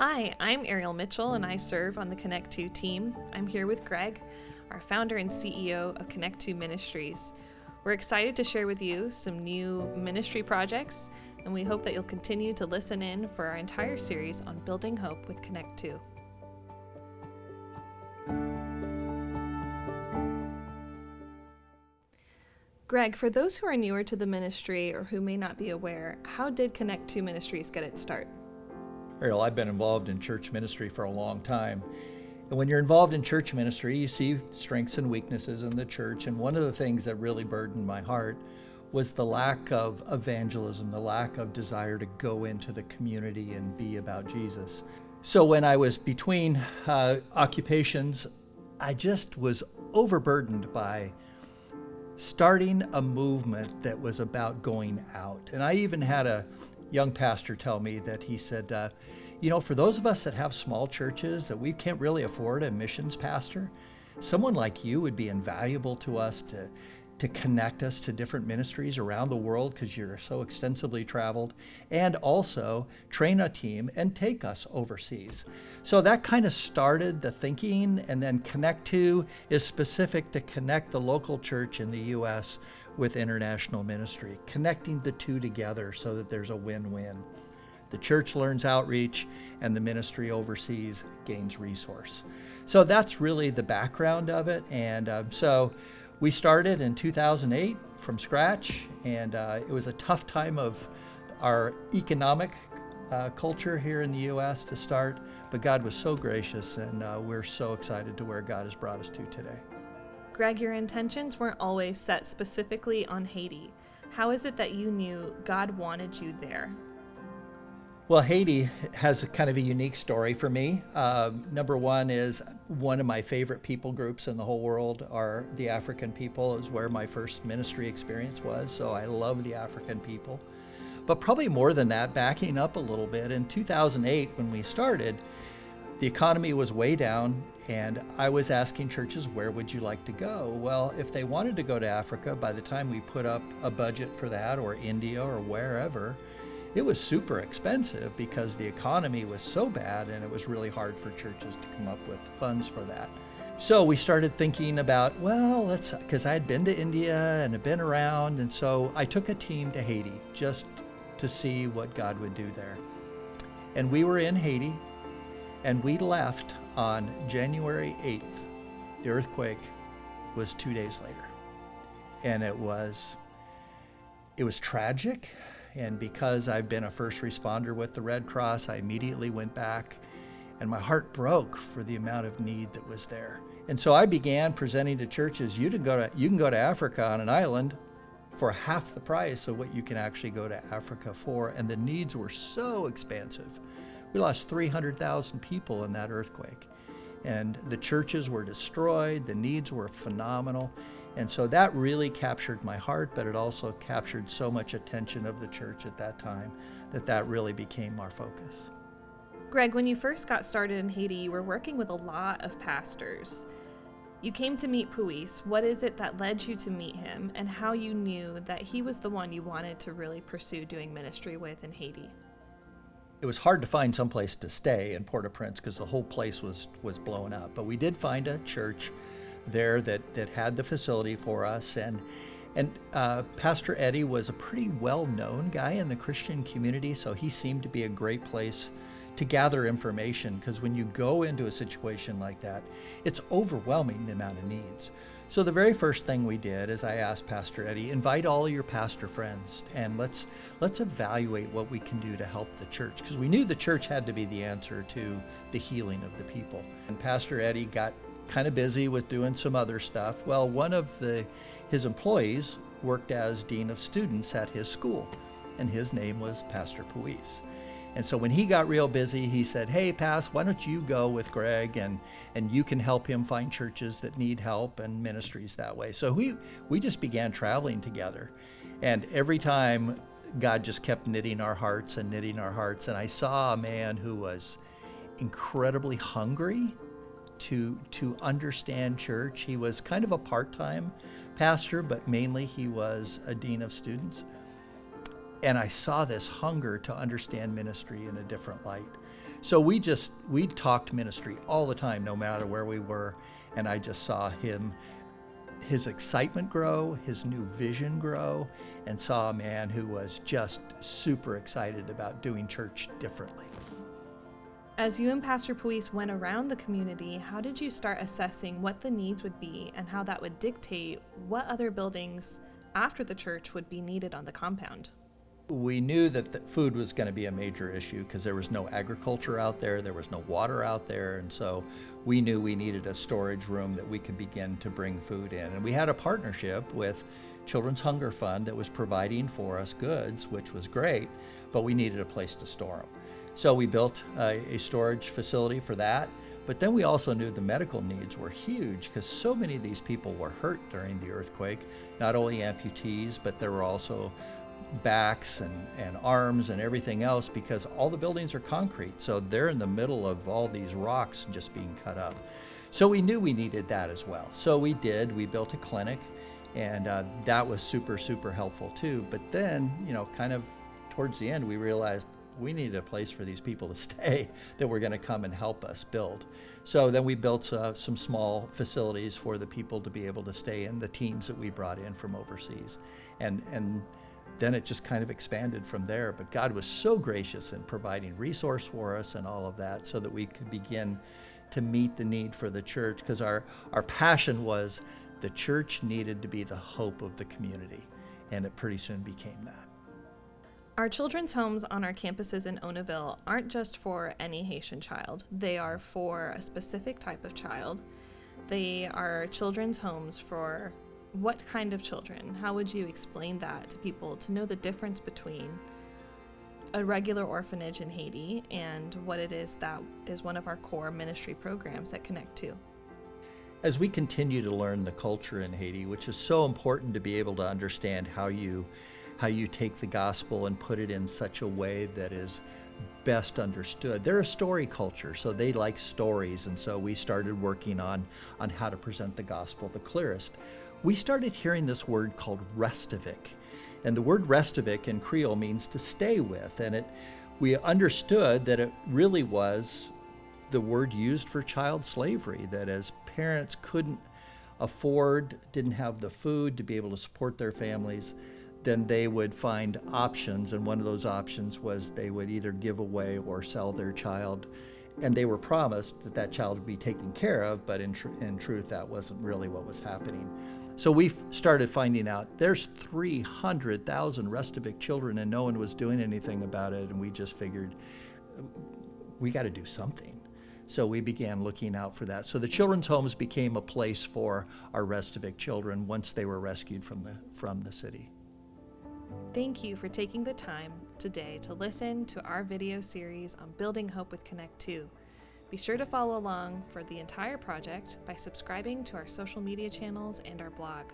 Hi, I'm Ariel Mitchell and I serve on the Connect 2 team. I'm here with Greg, our founder and CEO of Connect 2 Ministries. We're excited to share with you some new ministry projects, and we hope that you'll continue to listen in for our entire series on building hope with Connect 2. Greg, for those who are newer to the ministry or who may not be aware, how did Connect 2 Ministries get its start? Ariel, I've been involved in church ministry for a long time. And when you're involved in church ministry, you see strengths and weaknesses in the church. And one of the things that really burdened my heart was the lack of evangelism, the lack of desire to go into the community and be about Jesus. So when I was between occupations, I just was overburdened by starting a movement that was about going out. And I even had a young pastor tell me that he said, for those of us that have small churches that we can't really afford a missions pastor, someone like you would be invaluable to us to connect us to different ministries around the world because you're so extensively traveled, and also train a team and take us overseas. So that kind of started the thinking, and then Connect 2 is specific to connect the local church in the U.S. with international ministry, connecting the two together so that there's a win-win. The church learns outreach and the ministry overseas gains resource. So that's really the background of it. And so we started in 2008 from scratch, and it was a tough time of our economic culture here in the U.S. to start, but God was so gracious, and we're so excited to where God has brought us to today. Greg, your intentions weren't always set specifically on Haiti. How is it that you knew God wanted you there? Well, Haiti has a kind of a unique story for me. Number one is one of my favorite people groups in the whole world are the African people. Is where my first ministry experience was, so I love the African people. But probably more than that, backing up a little bit, in 2008 when we started, the economy was way down, and I was asking churches, where would you like to go? Well, if they wanted to go to Africa, by the time we put up a budget for that, or India or wherever, it was super expensive because the economy was so bad, and it was really hard for churches to come up with funds for that. So we started thinking about, because I had been to India and had been around, and so I took a team to Haiti just to see what God would do there. And we were in Haiti, and we left on January 8th. The earthquake was 2 days later. And it was tragic. And because I've been a first responder with the Red Cross, I immediately went back, and my heart broke for the amount of need that was there. And so I began presenting to churches, you can go to Africa on an island for half the price of what you can actually go to Africa for. And the needs were so expansive. We lost 300,000 people in that earthquake, and the churches were destroyed. The needs were phenomenal. And so that really captured my heart, but it also captured so much attention of the church at that time that really became our focus. Greg, when you first got started in Haiti, you were working with a lot of pastors. You came to meet Puis. What is it that led you to meet him, and how you knew that he was the one you wanted to really pursue doing ministry with in Haiti? It was hard to find some place to stay in Port-au-Prince because the whole place was blown up. But we did find a church there that had the facility for us. And Pastor Eddie was a pretty well-known guy in the Christian community, so he seemed to be a great place to gather information, because when you go into a situation like that, it's overwhelming the amount of needs. So the very first thing we did is I asked Pastor Eddie, invite all your pastor friends, and let's evaluate what we can do to help the church, because we knew the church had to be the answer to the healing of the people. And Pastor Eddie got kind of busy with doing some other stuff. Well, one of his employees worked as dean of students at his school, and his name was Pastor Puis. And so when he got real busy, he said, hey, Pas, why don't you go with Greg and you can help him find churches that need help and ministries that way. So we just began traveling together. And every time, God just kept knitting our hearts. And I saw a man who was incredibly hungry to understand church. He was kind of a part-time pastor, but mainly he was a dean of students. And I saw this hunger to understand ministry in a different light. So we talked ministry all the time, no matter where we were. And I just saw his excitement grow, his new vision grow, and saw a man who was just super excited about doing church differently. As you and Pastor Puis went around the community, how did you start assessing what the needs would be and how that would dictate what other buildings after the church would be needed on the compound? We knew that the food was going to be a major issue because there was no agriculture out there was no water out there, and so we knew we needed a storage room that we could begin to bring food in. And we had a partnership with Children's Hunger Fund that was providing for us goods, which was great, but we needed a place to store them. So we built a storage facility for that, but then we also knew the medical needs were huge because so many of these people were hurt during the earthquake, not only amputees, but there were also backs and arms and everything else, because all the buildings are concrete, so they're in the middle of all these rocks just being cut up. So we knew we needed that as well. So we built a clinic, and that was super helpful too. But then, kind of towards the end, we realized we needed a place for these people to stay that were going to come and help us build. So then we built some small facilities for the people to be able to stay in, the teams that we brought in from overseas, and then it just kind of expanded from there. But God was so gracious in providing resource for us and all of that so that we could begin to meet the need for the church, because our passion was the church needed to be the hope of the community, and it pretty soon became that. Our children's homes on our campuses in Onaville aren't just for any Haitian child. They are for a specific type of child. They are children's homes for what kind of children? How would you explain that to people to know the difference between a regular orphanage in Haiti and what it is that is one of our core ministry programs at Connect 2? As we continue to learn the culture in Haiti, which is so important to be able to understand how you take the gospel and put it in such a way that is best understood. They're a story culture, so they like stories, and so we started working on how to present the gospel the clearest. We started hearing this word called Restavik, and the word Restavik in Creole means to stay with, and we understood that it really was the word used for child slavery, that as parents couldn't didn't have the food to be able to support their families, then they would find options, and one of those options was they would either give away or sell their child, and they were promised that child would be taken care of, but in truth that wasn't really what was happening. So we started finding out there's 300,000 Restavik children and no one was doing anything about it, and we just figured we got to do something. So we began looking out for that. So the children's homes became a place for our Restavik children once they were rescued from the city. Thank you for taking the time today to listen to our video series on building hope with Connect 2. Be sure to follow along for the entire project by subscribing to our social media channels and our blog.